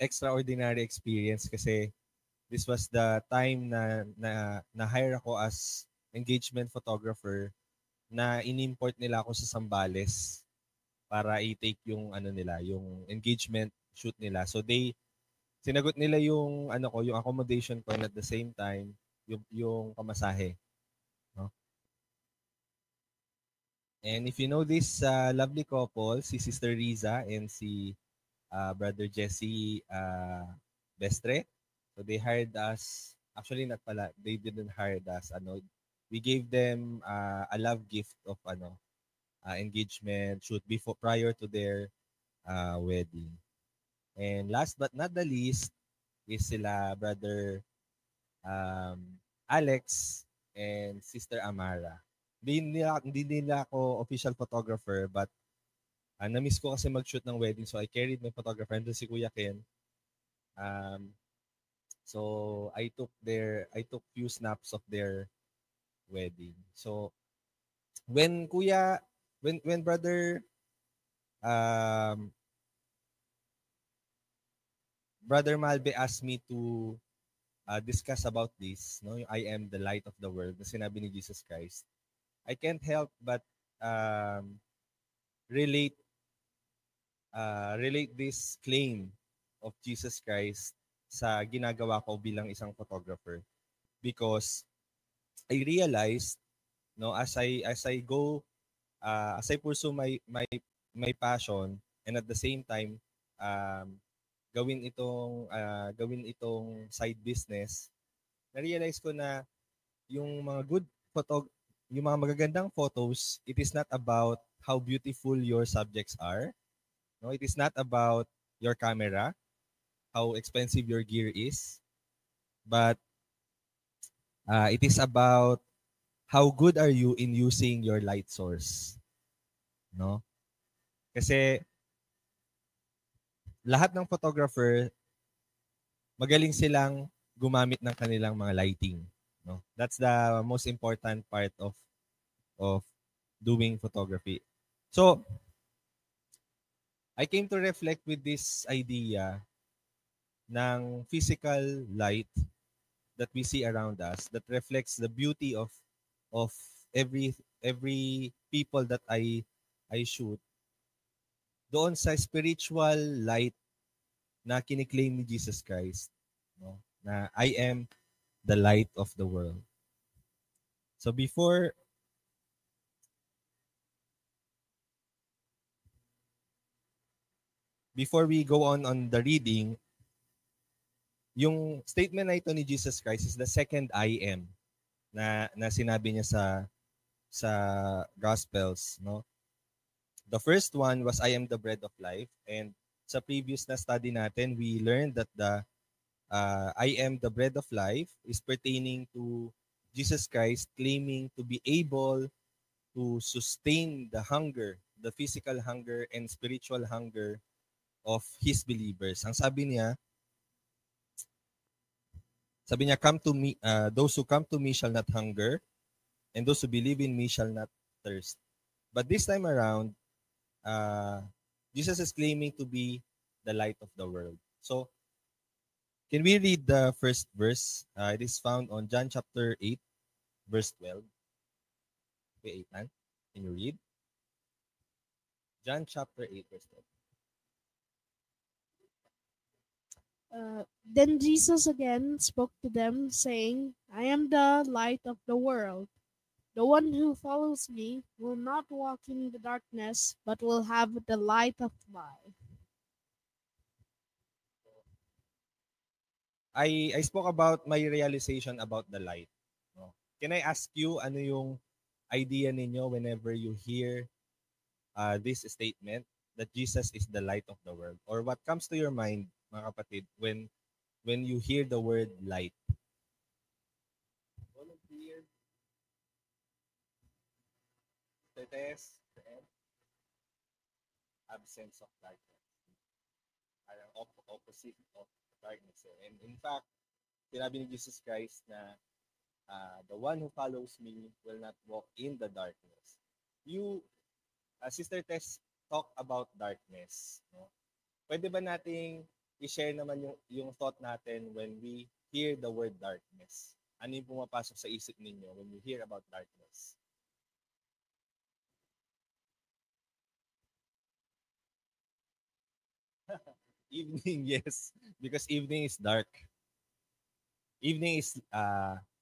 extraordinary experience kasi this was the time na hire ako as engagement photographer na inimport nila ako sa Sambales para i-take yung ano nila, yung engagement shoot nila. So sinagot nila yung ano ko, yung accommodation ko, and at the same time yung pamasahe, no? And if you know this lovely couple, si Sister Riza and si Brother Jesse Bestre, so they hired us. Actually, not pala. They didn't hire us. Ano, we gave them a love gift of engagement shoot before prior to their wedding. And last but not the least is sila Brother um, Alex and Sister Amara. Hindi nila ako official photographer, but na-miss ko kasi mag-shoot ng wedding, so I carried my photographer, and si Kuya Ken. Um, so I took few snaps of their wedding. So when Kuya when um Brother Malbe asked me to discuss about this, no, yung I am the light of the world na sinabi ni Jesus Christ. I can't help but um, relate relate this claim of Jesus Christ sa ginagawa ko bilang isang photographer, because I realized, no, as I go as I pursue my passion, and at the same time um, gawin itong side business, na-realize ko na yung mga good photo yung mga magagandang photos, it is not about how beautiful your subjects are. No, it is not about your camera, how expensive your gear is, but it is about how good are you in using your light source, no? Kasi lahat ng photographer, magaling silang gumamit ng kanilang mga lighting, no? That's the most important part of doing photography. So, I came to reflect with this idea ng physical light that we see around us that reflects the beauty of every people that I shoot, doon sa spiritual light na kiniklaim ni Jesus Christ, no? Na I am the light of the world. So before we go on the reading, yung statement na ito ni Jesus Christ is the second I am na sinabi niya sa Gospels, no? The first one was I am the bread of life, and sa previous na study natin, we learned that the I am the bread of life is pertaining to Jesus Christ claiming to be able to sustain the hunger, the physical hunger and spiritual hunger of his believers. Ang sabi niya, come to me, those who come to me shall not hunger, and those who believe in me shall not thirst. But this time around, Jesus is claiming to be the light of the world. So, can we read the first verse? It is found on John chapter 8, verse 12. Okay, Ethan, can you read? John chapter 8, verse 12. Then Jesus again spoke to them, saying, I am the light of the world. The one who follows me will not walk in the darkness, but will have the light of life. I spoke about my realization about the light. No? Can I ask you, ano yung idea ninyo whenever you hear this statement that Jesus is the light of the world? Or what comes to your mind, mga kapatid, when you hear the word light? Volunteer, Tetes, and absence of darkness. Parang opposite of darkness. And in fact, sinabi ni Jesus Christ na the one who follows me will not walk in the darkness. You, Sister Tess, talk about darkness. No? Pwede ba nating i-share naman yung thought natin when we hear the word darkness. Ano yung pumapasok sa isip ninyo when you hear about darkness? Evening, yes. Because evening is dark. Evening is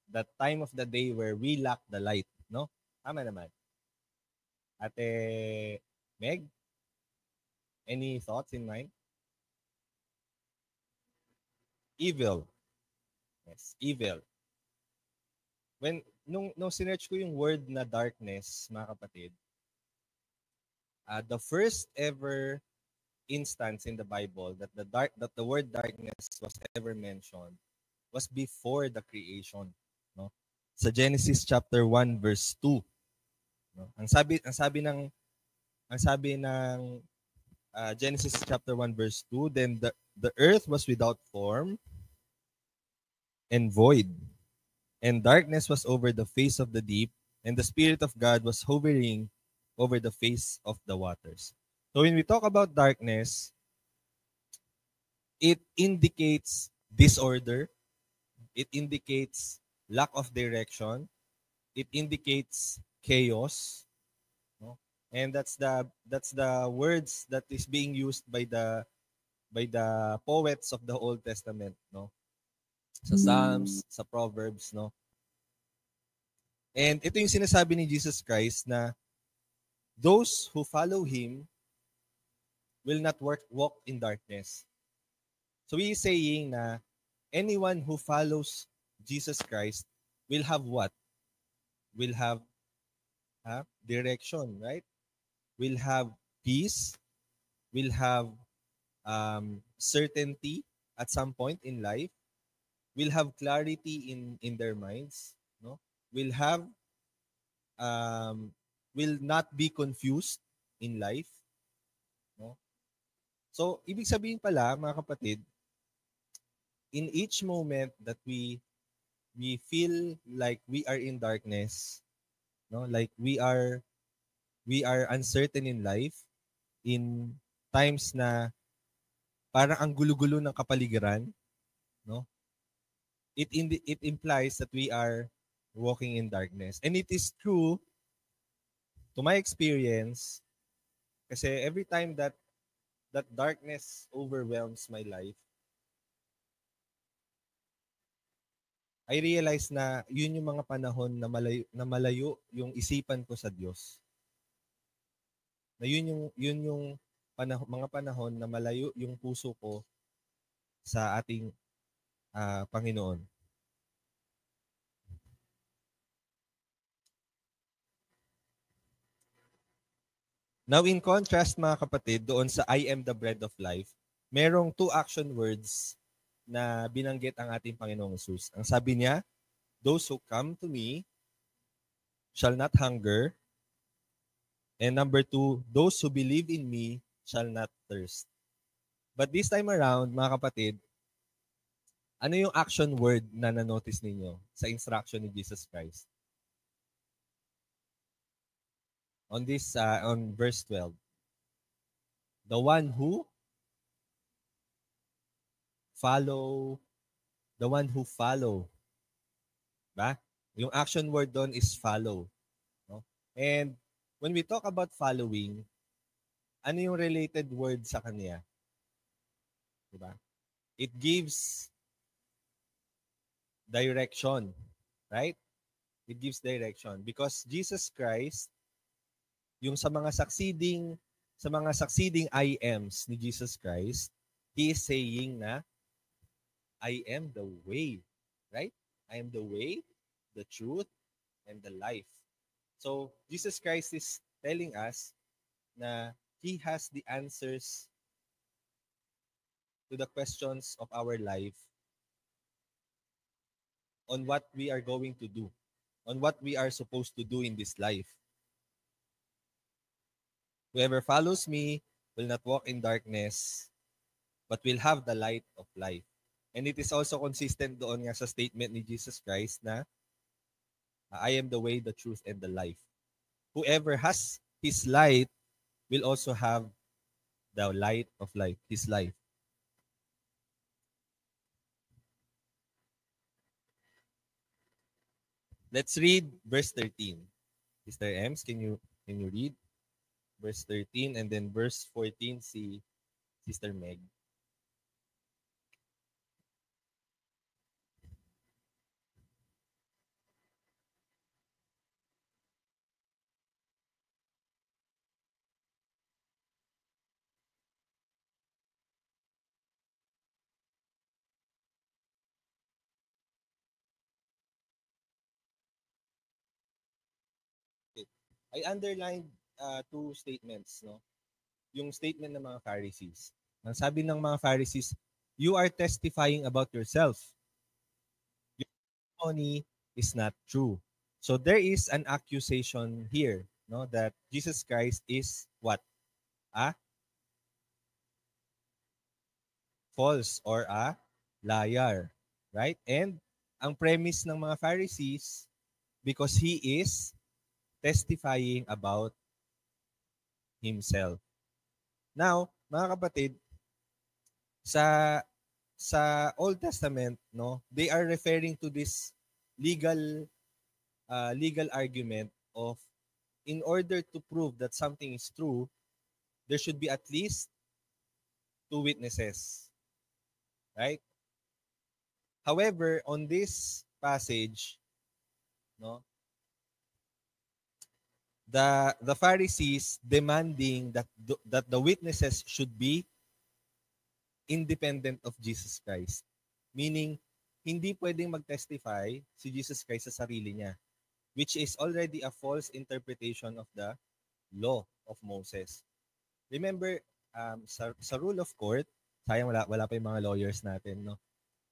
the time of the day where we lack the light, no? Tama naman. Ate Meg, any thoughts in mind? Evil. Yes, evil. Nung sinearch ko yung word na darkness, mga kapatid, the first ever instance in the Bible that the word darkness was ever mentioned was before the creation, no? Sa Genesis chapter 1 verse 2, no? Ang sabi ng Genesis chapter 1 verse 2, then the earth was without form and void, and darkness was over the face of the deep, and the Spirit of God was hovering over the face of the waters. So when we talk about darkness, it indicates disorder, it indicates lack of direction, it indicates chaos, no? And that's the words that is being used by the poets of the Old Testament, no? Sa Psalms, sa Proverbs, no? And ito yung sinasabi ni Jesus Christ na those who follow Him will not walk in darkness. So he is saying na anyone who follows Jesus Christ will have what? Will have direction, right? Will have peace, will have certainty at some point in life, will have clarity in their minds, no? Will have will not be confused in life, no? So ibig sabihin pala, mga kapatid, in each moment that we feel like we are in darkness, no? Like we are uncertain in life, in times na parang ang gulo-gulo ng kapaligiran, no? It implies that we are walking in darkness. And it is true to my experience kasi every time that darkness overwhelms my life, I realize na yun yung mga panahon na malayo yung isipan ko sa Diyos. Na yun yung mga panahon na malayo yung puso ko sa ating Panginoon. Now, in contrast, mga kapatid, doon sa I am the bread of life, merong two action words na binanggit ang ating Panginoong Jesus. Ang sabi niya, those who come to me shall not hunger. And number 2, those who believe in me shall not thirst. But this time around, mga kapatid, ano yung action word na na-notice ninyo sa instruction ni Jesus Christ? On verse 12. The one who follow. Ba? Yung action word doon is follow. No? And when we talk about following, ano yung related word sa kanya? Diba? It gives direction, right? It gives direction because Jesus Christ, yung sa mga succeeding I ams ni Jesus Christ, He is saying na I am the way, right? I am the way, the truth, and the life. So, Jesus Christ is telling us na He has the answers to the questions of our life on what we are going to do, on what we are supposed to do in this life. Whoever follows me will not walk in darkness, but will have the light of life. And it is also consistent doon nga sa statement ni Jesus Christ na I am the way, the truth, and the life. Whoever has His light will also have the light of life, His life. Let's read verse 13. Sister Ems, can you read verse 13 and then verse 14 si Sister Meg? Okay. I underlined two statements, no? Yung statement ng mga Pharisees. Ang sabi ng mga Pharisees, you are testifying about yourself. Your testimony is not true. So there is an accusation here, no, that Jesus Christ is what? A false or a liar, right? And ang premise ng mga Pharisees, because he is testifying about himself. Now, mga kapatid, sa Old Testament, no, they are referring to this legal legal argument of, in order to prove that something is true, there should be at least two witnesses, right? However, on this passage, no, the Pharisees demanding that the witnesses should be independent of Jesus Christ. Meaning, hindi pwedeng mag-testify si Jesus Christ sa sarili niya, which is already a false interpretation of the law of Moses. Remember, sa rule of court, sayang wala pa yung mga lawyers natin, no?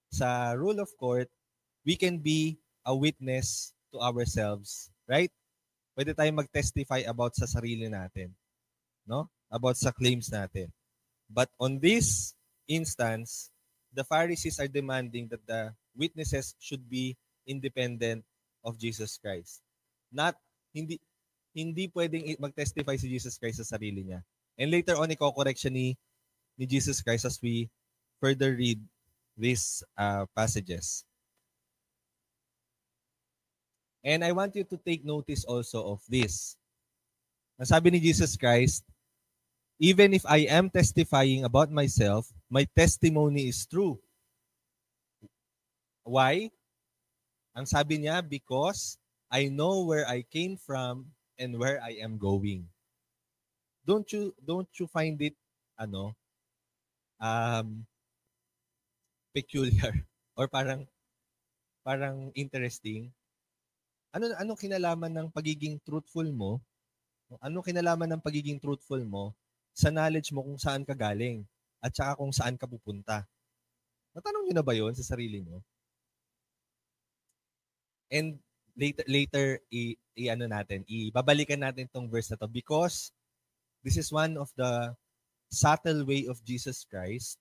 Sa rule of court, we can be a witness to ourselves, right? Pwede tayong mag-testify about sa sarili natin, no? About sa claims natin. But on this instance, the Pharisees are demanding that the witnesses should be independent of Jesus Christ. Not hindi pwedeng mag-testify si Jesus Christ sa sarili niya. And later on, i-correct siya ni Jesus Christ as we further read these passages. And I want you to take notice also of this. Ang sabi ni Jesus Christ, even if I am testifying about myself, my testimony is true. Why? Ang sabi niya, because I know where I came from and where I am going. Don't you find it um peculiar or parang interesting? Anong kinalaman ng pagiging truthful mo? Anong kinalaman ng pagiging truthful mo sa knowledge mo kung saan ka galing at saka kung saan ka pupunta? Natanong niyo na ba 'yon sa sarili niyo? And later ibabalikan natin tong verse na to because this is one of the subtle way of Jesus Christ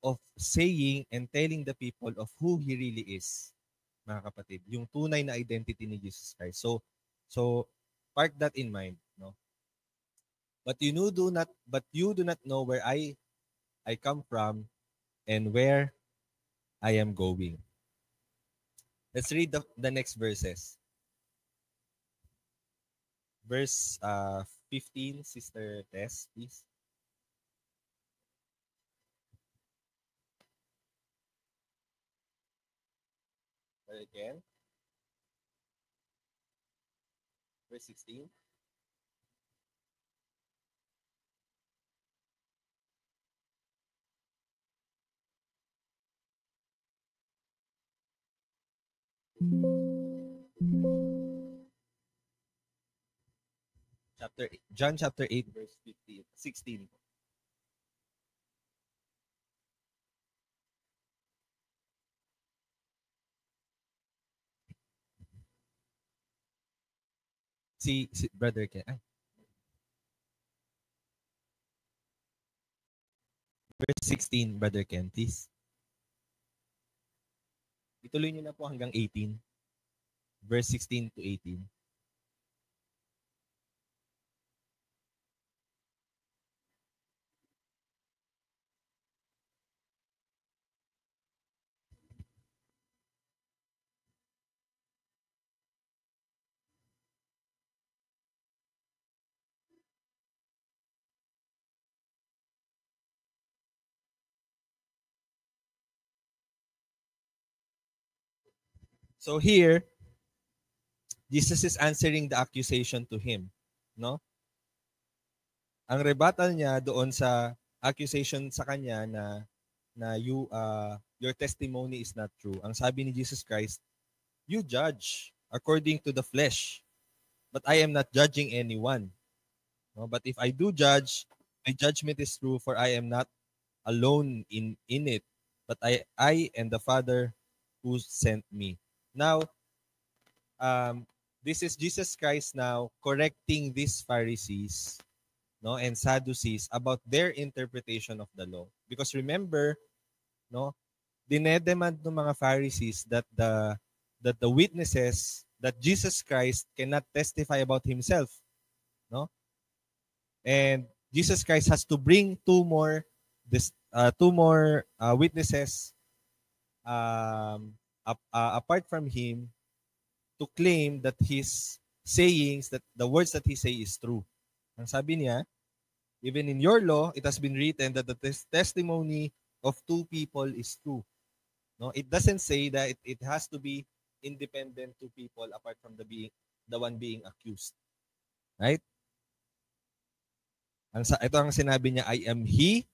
of saying and telling the people of who He really is, mga kapatid. Yung tunay na identity ni Jesus Christ. So park that in mind, no? But you do not know where I come from and where I am going. Let's read the next verses. Verse 15, Sister Tess, please. Again. Verse 16. John chapter 8, verse 16. Si Brother Ken. Verse 16, Brother Ken, please. Ituloy niyo na po hanggang 18. Verse 16 to 18. So here, Jesus is answering the accusation to him, no? Ang rebuttal niya doon sa accusation sa kanya na your testimony is not true. Ang sabi ni Jesus Christ, you judge according to the flesh, but I am not judging anyone. No? But if I do judge, my judgment is true, for I am not alone in it, but I and the Father who sent me. Now, this is Jesus Christ now correcting these Pharisees, no, and Sadducees about their interpretation of the law. Because remember, no, dinedemand ng mga Pharisees that the witnesses that Jesus Christ cannot testify about himself, no? And Jesus Christ has to bring two more witnesses apart from him to claim that his sayings, that the words that he say is true. Ang sabi niya, even in your law, it has been written that the testimony of two people is true. No, it doesn't say that it has to be independent two people apart from the one being accused. Right? Ito ang sinabi niya, I am he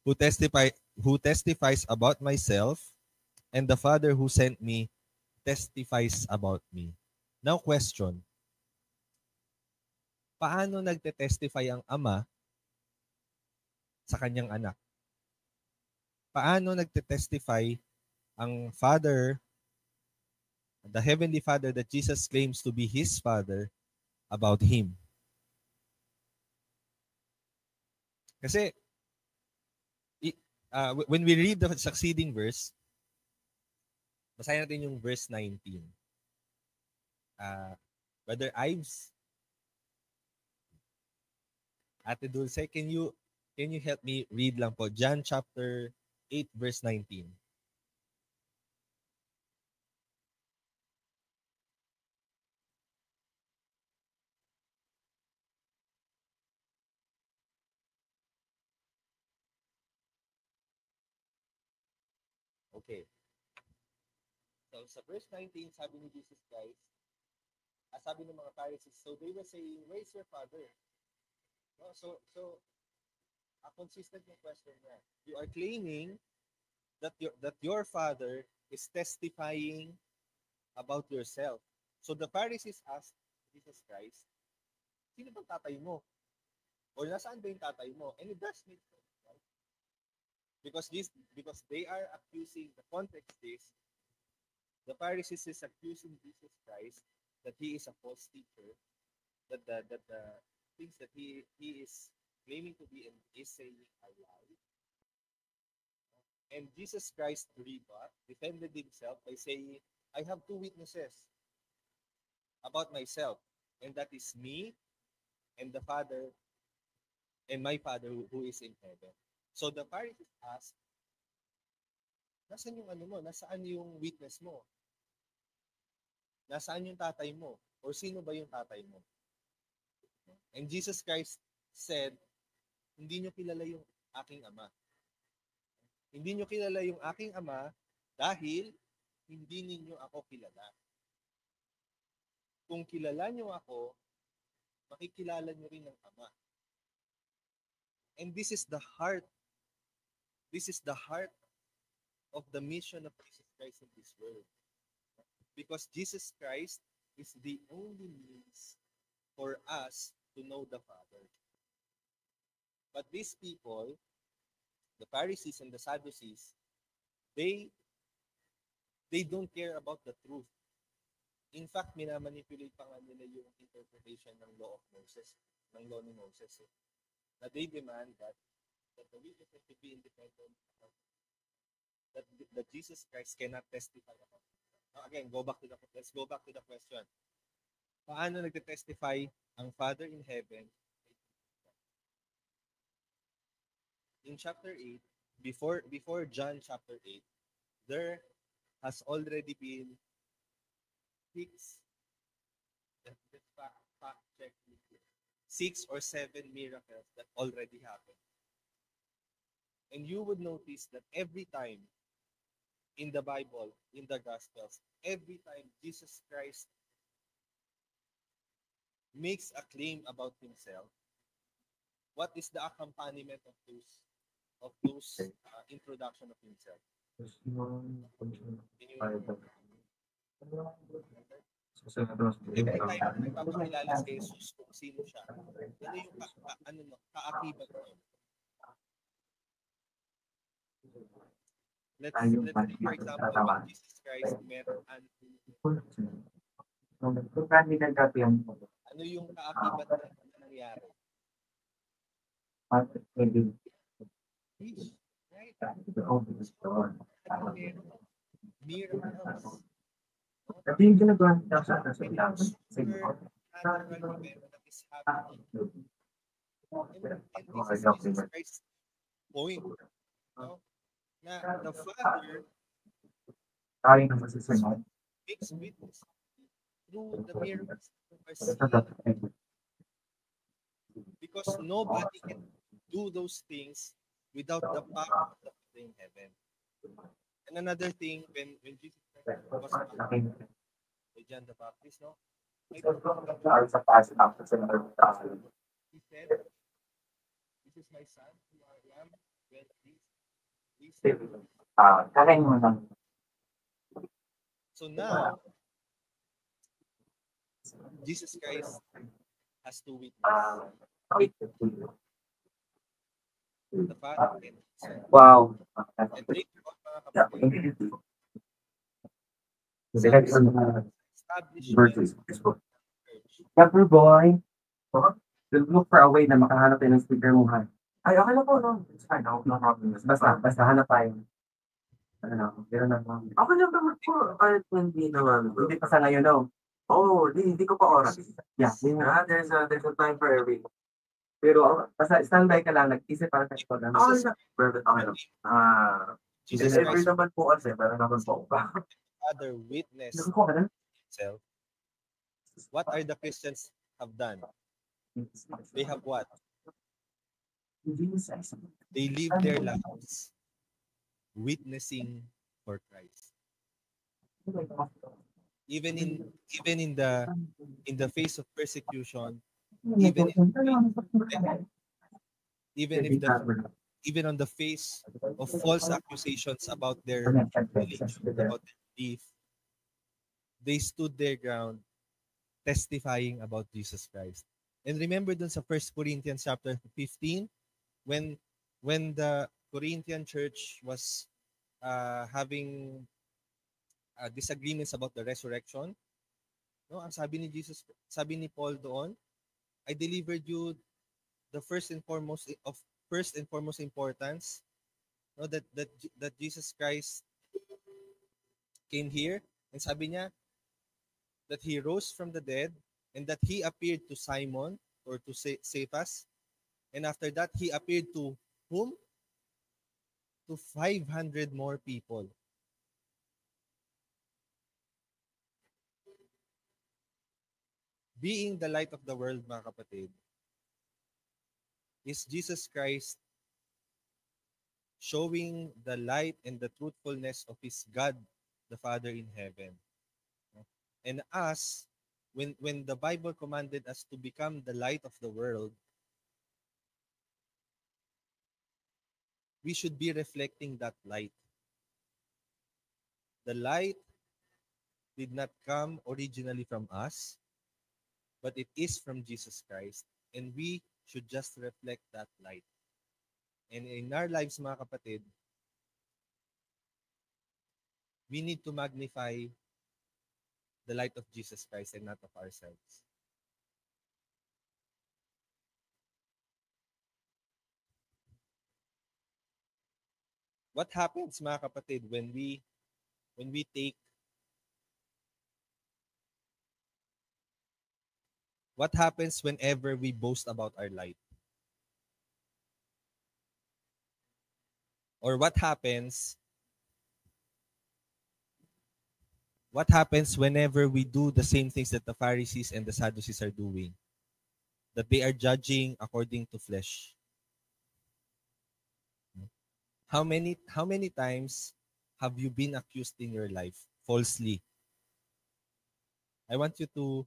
who testifies about myself, and the Father who sent me testifies about me. Now question, paano nagte-testify ang ama sa kanyang anak? Paano nagte-testify ang Father, the Heavenly Father that Jesus claims to be His Father, about Him? Kasi, when we read the succeeding verse, basahin natin yung verse 19. Brother Ives, Ate Dulce, can you help me read lang po John chapter 8 verse 19? Okay. So sa verse 19, sabi ni Jesus Christ, sabi ng mga Pharisees, so they were saying, where is your father? No, so a consistent yung question niya. You are claiming that your father is testifying about yourself. So the Pharisees asked Jesus Christ, sino bang tatay mo? Or nasaan ba yung tatay mo? And it does make sense, right? Because they are accusing, the context is, the Pharisees is accusing Jesus Christ that he is a false teacher, that the things that he is claiming to be and is saying are lies. And Jesus Christ defended himself by saying, I have two witnesses about myself, and that is me and the Father and my Father who is in heaven. So the Pharisees asked, nasaan yung ano mo? Nasaan yung witness mo? Nasaan yung tatay mo? Or sino ba yung tatay mo? And Jesus Christ said, hindi nyo kilala yung aking ama. Hindi nyo kilala yung aking ama dahil hindi ninyo ako kilala. Kung kilala nyo ako, makikilala nyo rin ang ama. And this is the heart of the mission of Jesus Christ in this world. Because Jesus Christ is the only means for us to know the Father. But these people, the Pharisees and the Sadducees, they don't care about the truth. In fact, minamanipulate pa nga nila yung interpretation ng law of Moses, ng law ni Moses. Na they demand that the witnesses should be independent, that Jesus Christ cannot testify about it. Again, let's go back to the question. Paano nagte-testify ang Father in heaven? In chapter 8, before John chapter 8, there has already been six or seven miracles that already happened. And you would notice that every time in the Bible, in the Gospels, every time Jesus Christ makes a claim about himself, what is the accompaniment of those introduction of himself? Can you every time na nagpapakilala si Jesus kung sino siya, ano yung ano mo, kaakibat mo? Let's say for example when Jesus Christ met an ano yung kaakibat na nangyari? Fish, right? Ano meron? Miracles. Tapi yung ginagawa niya sa May supernatural event that is happening. And this is Jesus Christ's point. No? Na the Father tayo na masusunod. makes witness through the miracles that are seen. Because nobody can do those things without the power of the Father in heaven. And another thing, when Jesus Christ was with John the Baptist, no? He said, "This is my son, who I am well pleased." So now, Jesus Christ has to witness the Father and the Son. Wow. And later on, mga kapatid, establishment Cover boy. Look for a way na makahanap tayo ng speaker mo, ha? Ay, okay na po, no? It's fine, no problem. Basta hanap tayo. Ano, meron na lang. Okay lang naman po. Kahit hindi naman. Hindi pa sa ngayon, no? Oo, hindi ko pa oras. Yeah, there's a time for everything. Pero basta standby ka lang, nag-isip para sa ito lang. Okay na. Perfect, okay lang. Jesus Deliver Christ, naman po kasi, para naman po. Father witness Nakukuha ka na? himself. What are the Christians have done? They have what? They live their lives witnessing for Christ. Even in the face of persecution, even on the face of false accusations about their religion, about their belief, they stood their ground testifying about Jesus Christ. And remember dun sa 1 Corinthians chapter 15, when the Corinthian church was having disagreements about the resurrection, no, ang sabi ni Paul doon, I delivered you the first and foremost importance, no, that Jesus Christ came here, and sabi niya that he rose from the dead and that he appeared to Simon or to Cephas, and after that he appeared to whom? To 500 more people. Being the light of the world, mga kapatid, is Jesus Christ showing the light and the truthfulness of his God, the Father in heaven. And us, when the Bible commanded us to become the light of the world, we should be reflecting that light. The light did not come originally from us, but it is from Jesus Christ, and we should just reflect that light. And in our lives, mga kapatid, we need to magnify the light of Jesus Christ and not of ourselves. What happens, mga kapatid, when we take what happens whenever we boast about our light? Or what happens whenever we do the same things that the Pharisees and the Sadducees are doing? That they are judging according to flesh. How many times have you been accused in your life falsely? I want you to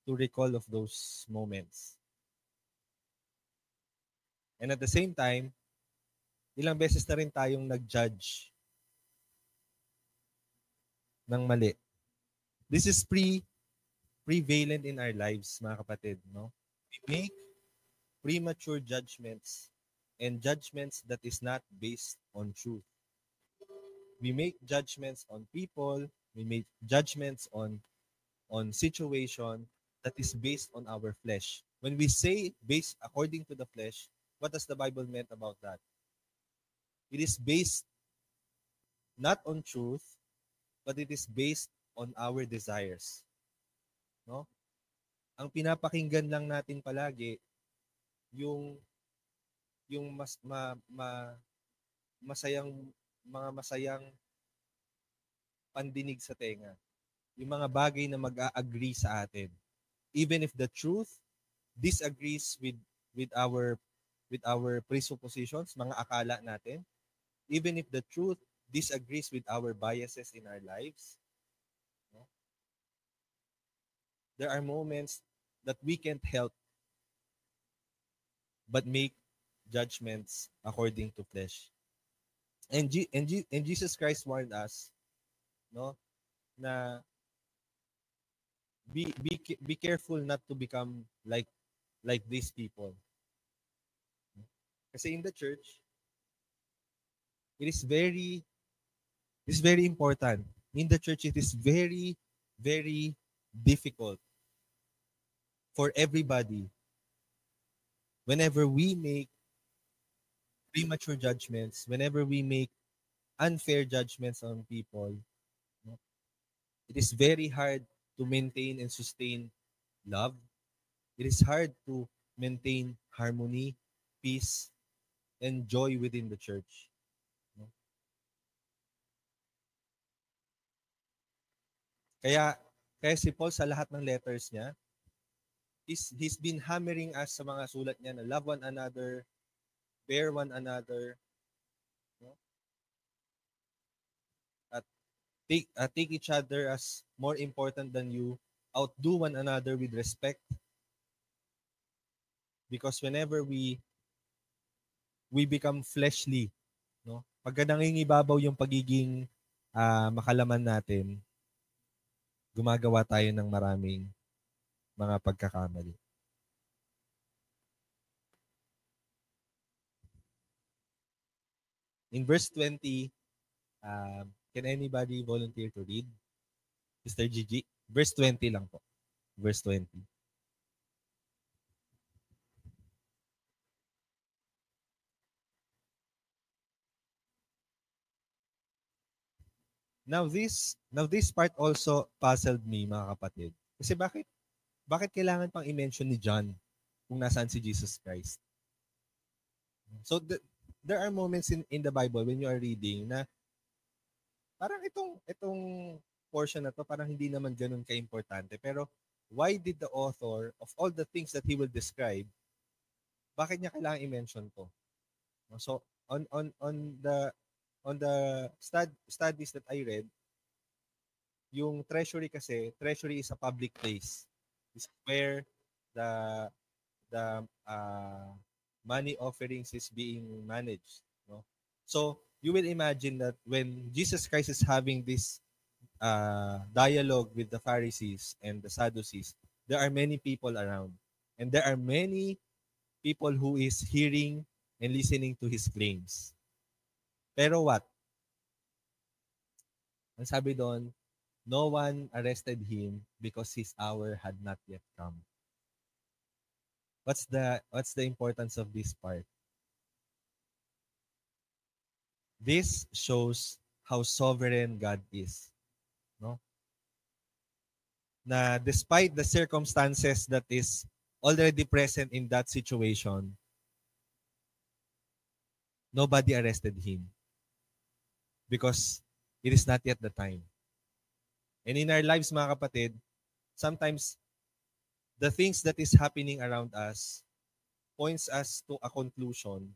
recall of those moments. And at the same time, ilang beses na rin tayong nag-judge ng mali. This is prevalent in our lives, mga kapatid, no? We make premature judgments and judgments that is not based on truth. We make judgments on people, we make judgments on situation that is based on our flesh. When we say based according to the flesh, what does the Bible meant about that? It is based not on truth, but it is based on our desires. No? Ang pinapakinggan lang natin palagi yung masayang mga masayang pandinig sa tenga. Yung mga bagay na mag-a-agree sa atin. Even if the truth disagrees with our presuppositions, mga akala natin, even if the truth disagrees with our biases in our lives, no? There are moments that we can't help but make judgments according to flesh. And Jesus Christ warned us, no, na be careful not to become like these people. Kasi in the church, it is very important. In the church, it is very, very difficult for everybody whenever we make premature judgments, whenever we make unfair judgments on people. It is very hard to maintain and sustain love. It is hard to maintain harmony, peace, and joy within the church. Kaya si Paul sa lahat ng letters niya, he's been hammering us sa mga sulat niya na love one another, bear one another, no? At take each other as more important than you, outdo one another with respect. Because whenever we become fleshly, no? Pagka nangingibabaw yung pagiging makalaman natin, gumagawa tayo ng maraming mga pagkakamali. In verse 20, can anybody volunteer to read? Mr. Gigi? Verse 20 lang po. Verse 20. Now this part also puzzled me, mga kapatid. Kasi bakit kailangan pang i-mention ni John kung nasaan si Jesus Christ? So there are moments in the Bible when you are reading na parang itong portion na to parang hindi naman ganoon ka-importante. Pero why did the author of all the things that he will describe, bakit niya kailangan i-mention to? So on the studies that I read, yung treasury is a public place. It's where the money offerings is being managed, no? So you will imagine that when Jesus Christ is having this dialogue with the Pharisees and the Sadducees, there are many people around, and there are many people who is hearing and listening to his claims. Pero what? Ang sabi doon, no one arrested him because his hour had not yet come. What's the importance of this part? This shows how sovereign God is, no? Na despite the circumstances that is already present in that situation, nobody arrested him because it is not yet the time. And in our lives, mga kapatid, sometimes the things that is happening around us points us to a conclusion.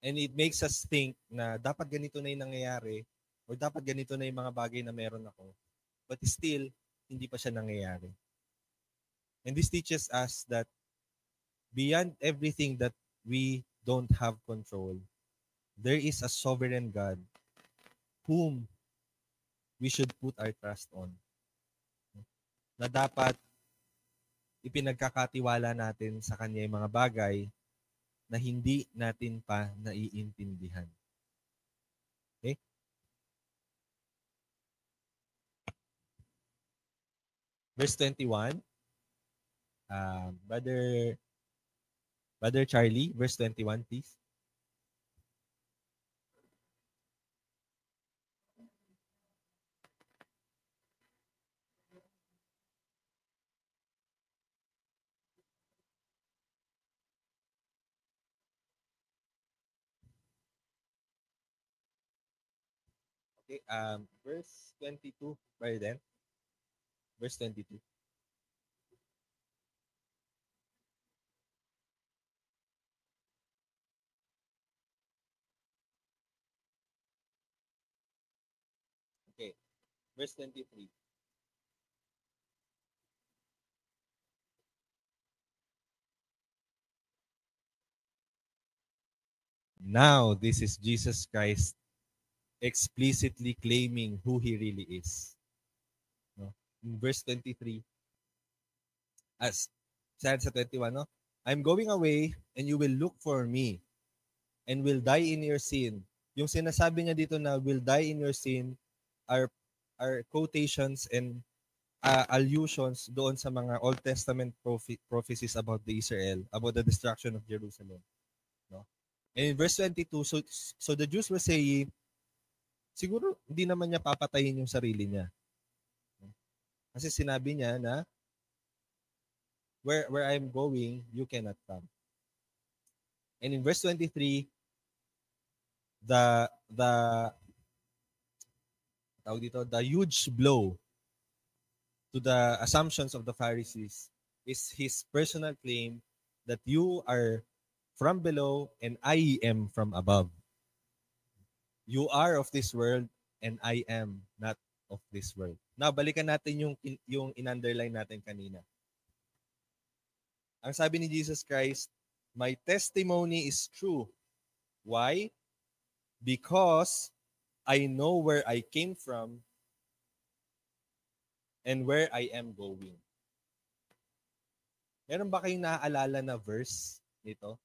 And it makes us think na dapat ganito na yung nangyayari or dapat ganito na yung mga bagay na meron ako. But still, hindi pa siya nangyayari. And this teaches us that beyond everything that we don't have control, there is a sovereign God whom we should put our trust on. Na dapat ipinagkakatiwala natin sa Kanya yung mga bagay na hindi natin pa naiintindihan. Okay? Verse 21. Brother Charlie, verse 21, please. Okay, verse 22, by then. Verse 22. Okay, verse 23. Now, this is Jesus Christ explicitly claiming who He really is. No? In verse 23, as said sa 21, no? I'm going away and you will look for me and will die in your sin. Yung sinasabi niya dito na will die in your sin are quotations and allusions doon sa mga Old Testament prophecies about the Israel, about the destruction of Jerusalem. No? And in verse 22, so the Jews were saying, siguro hindi naman niya papatayin yung sarili niya. Kasi sinabi niya na, where I'm going, you cannot come. And in verse 23, the huge blow to the assumptions of the Pharisees is his personal claim that you are from below and I am from above. You are of this world and I am not of this world. Now, balikan natin yung in-underline natin kanina. Ang sabi ni Jesus Christ, my testimony is true. Why? Because I know where I came from and where I am going. Meron ba kayong naaalala na verse nito?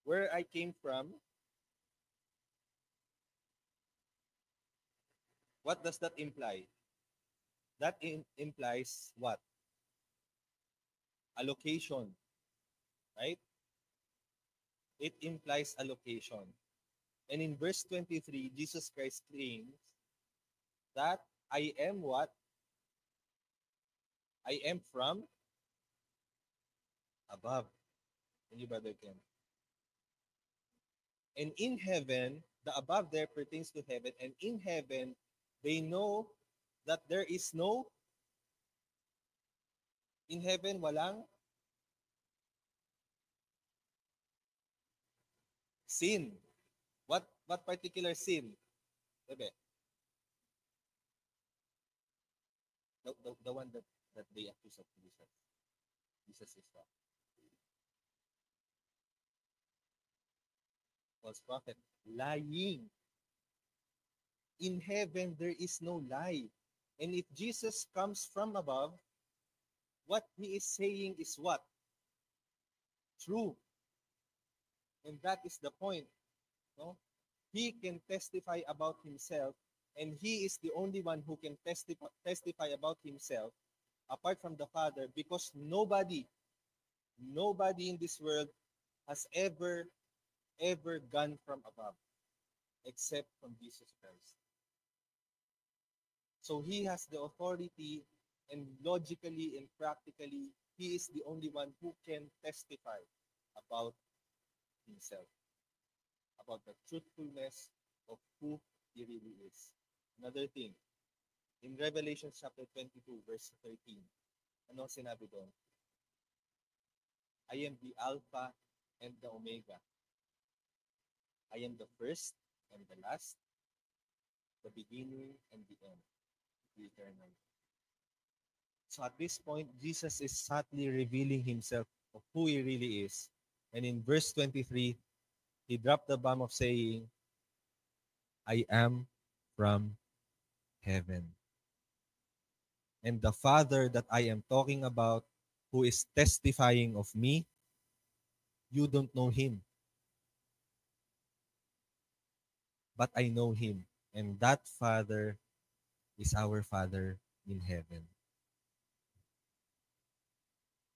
Where I came from, what does that imply? That implies what? A location, right? It implies a location. And in verse 23, Jesus Christ claims that I am what? I am from above. And you, Brother Ken. And in heaven, the above there pertains to heaven. And in heaven, they know that there is no, in heaven, walang sin. What particular sin? Bebe? The one that they accuse of Jesus. Jesus is what? False prophet. Lying. In heaven, there is no lie. And if Jesus comes from above, what he is saying is what? True. And that is the point. No? He can testify about himself, and he is the only one who can testify about himself apart from the Father, because nobody in this world has ever gone from above except from Jesus Christ. So he has the authority, and logically and practically, he is the only one who can testify about himself, about the truthfulness of who he really is. Another thing, in Revelation chapter 22, verse 13, ano sinabi doon? I am the Alpha and the Omega. I am the first and the last, the beginning and the end, the eternal. So at this point, Jesus is subtly revealing himself of who he really is. And in verse 23, he dropped the bomb of saying, I am from heaven. And the Father that I am talking about, who is testifying of me, you don't know him, but I know him. And that Father is our Father in heaven.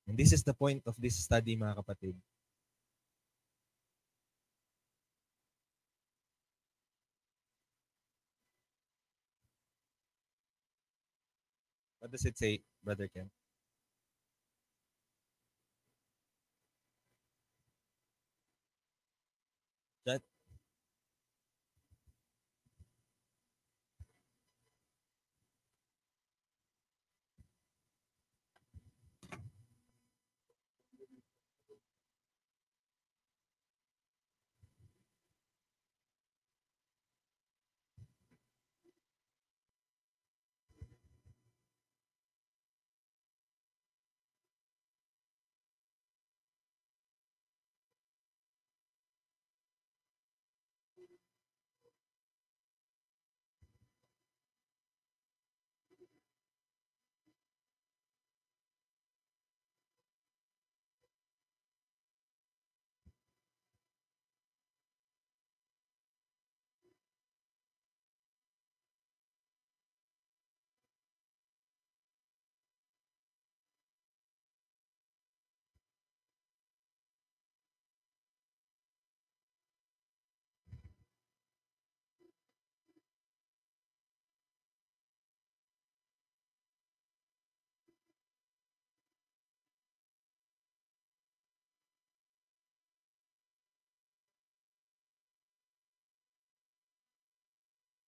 And this is the point of this study, mga kapatid. What does it say, Brother Ken? That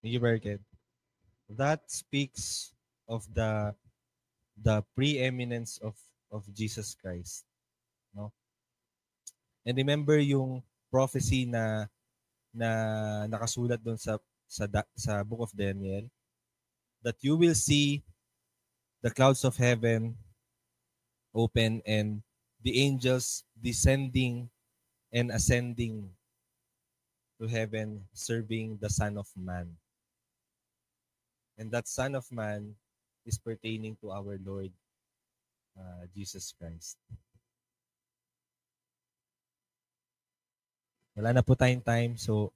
Thank you, Brother Ken. That speaks of the preeminence of Jesus Christ, no? And remember yung prophecy na nakasulat doon sa Book of Daniel, that you will see the clouds of heaven open and the angels descending and ascending to heaven serving the Son of Man. And that Son of Man is pertaining to our Lord Jesus Christ. Wala na po tayong time, so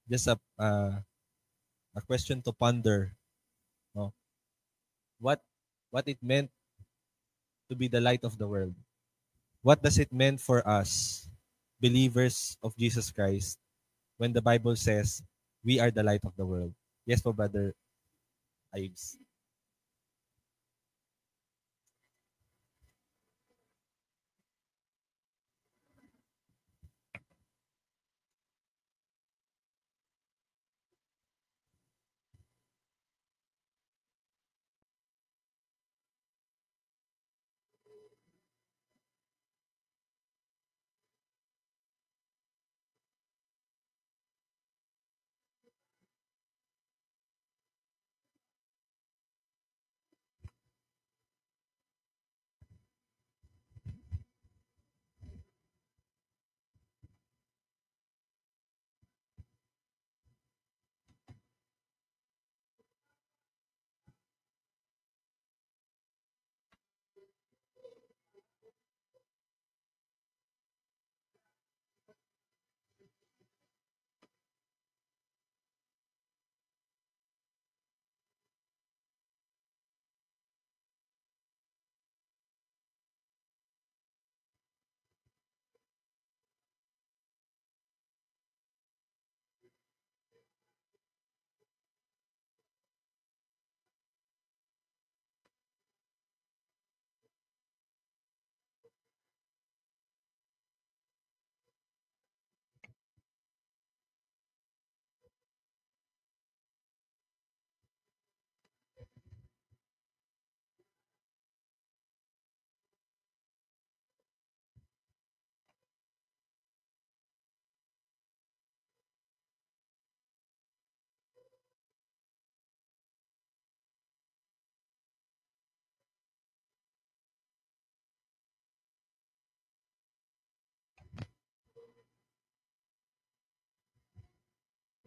just a question to ponder, no? What it meant to be the light of the world. What does it mean for us, believers of Jesus Christ, when the Bible says we are the light of the world? Yes po, Brother Ives.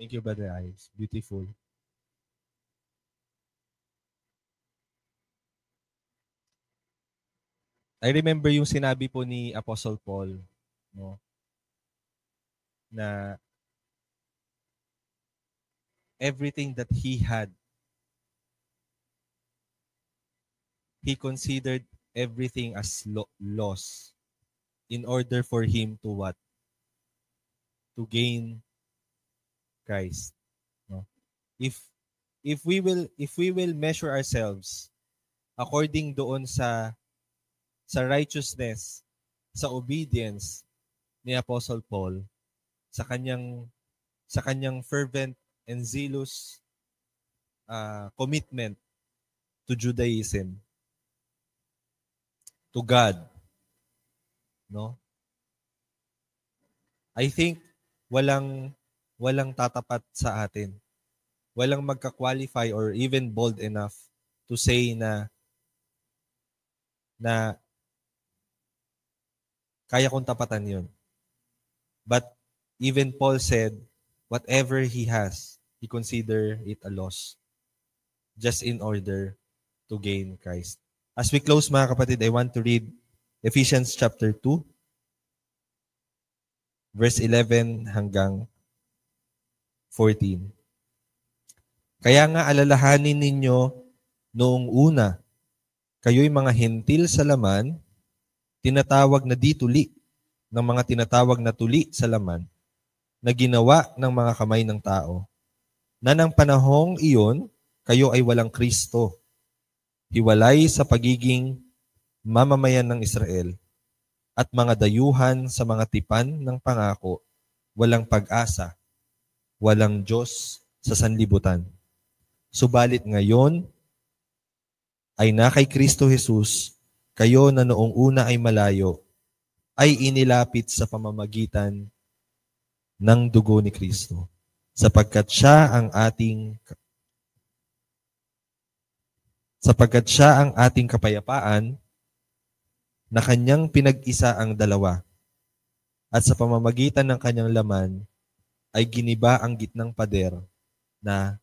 Thank you, Brother Ives. Beautiful. I remember yung sinabi po ni Apostle Paul, no, na everything that he had, he considered everything as loss in order for him to what? To gain Christ. No? If we will measure ourselves according doon sa righteousness, sa obedience ni Apostle Paul, sa kanyang fervent and zealous commitment to Judaism, to God, no? I think walang tatapat sa atin. Walang magka-qualify or even bold enough to say na kaya kong tapatan yun. But even Paul said, whatever he has, he consider it a loss just in order to gain Christ. As we close, mga kapatid, I want to read Ephesians chapter 2, verse 11 hanggang 14. Kaya nga alalahanin ninyo noong una, kayo'y mga hentil sa laman, tinatawag na di tuli ng mga tinatawag na tuli sa laman, na ginawa ng mga kamay ng tao, na ng panahong iyon, kayo ay walang Kristo, hiwalay sa pagiging mamamayan ng Israel, at mga dayuhan sa mga tipan ng pangako, walang pag-asa, walang Diyos sa sanlibutan. Subalit ngayon ay na kay Kristo Jesus, kayo na noong una ay malayo, ay inilapit sa pamamagitan ng dugo ni Kristo, sapagkat siya ang ating kapayapaan, na kanyang pinag-isa ang dalawa, at sa pamamagitan ng kanyang laman ay giniba ang gitnang pader na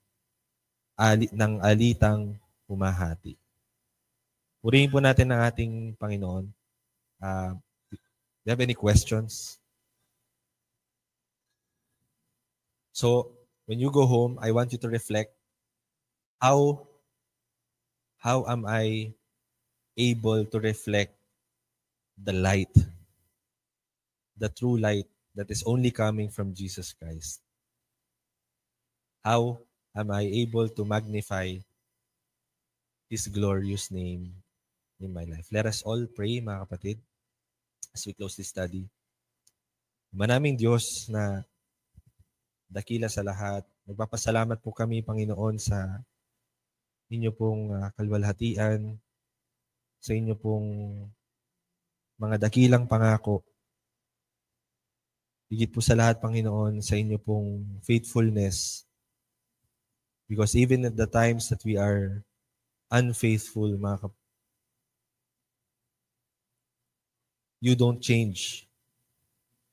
ng alitang humahati. Purihin po natin ang ating Panginoon. Do you have any questions? So, when you go home, I want you to reflect, how am I able to reflect the light, the true light that is only coming from Jesus Christ? How am I able to magnify His glorious name in my life? Let us all pray, mga kapatid, as we close this study. Manaming Diyos na dakila sa lahat, nagpapasalamat po kami, Panginoon, sa inyo pong kalwalhatian, sa inyo pong mga dakilang pangako. Higit po sa lahat, Panginoon, sa inyo pong faithfulness. Because even at the times that we are unfaithful, you don't change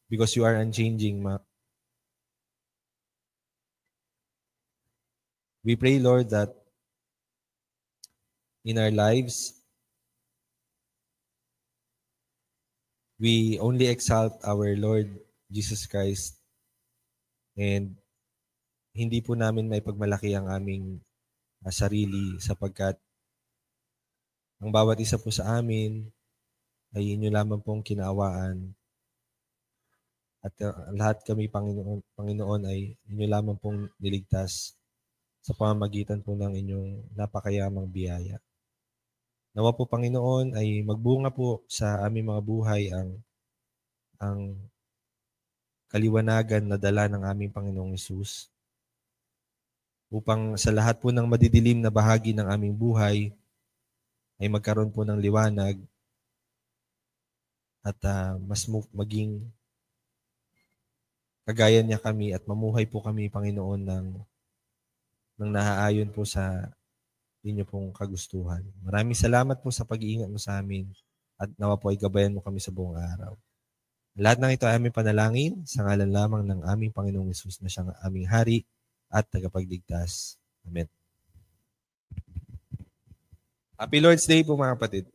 because you are unchanging. We pray, Lord, that in our lives, we only exalt our Lord Jesus Christ, and hindi po namin may pagmalaki ang aming sarili, sapagkat ang bawat isa po sa amin ay inyo lamang pong kinaawaan, at lahat kami, Panginoon, ay inyo lamang pong niligtas sa pamamagitan po ng inyong napakayamang biyaya. Nawa po, Panginoon, ay magbunga po sa aming mga buhay ang kaliwanagan na dala ng aming Panginoong Hesus, upang sa lahat po ng madidilim na bahagi ng aming buhay ay magkaroon po ng liwanag, at mas maging kagaya niya kami, at mamuhay po kami, Panginoon, ng naaayon po sa inyo pong kagustuhan. Maraming salamat po sa pag-iingat mo sa amin, at nawa po ay gabayan mo kami sa buong araw. Lahat ng ito ay aming panalangin sa ngalan lamang ng aming Panginoong Hesus, na siyang aming Hari at tagapagligtas. Amen. Happy Lord's Day po mga kapatid.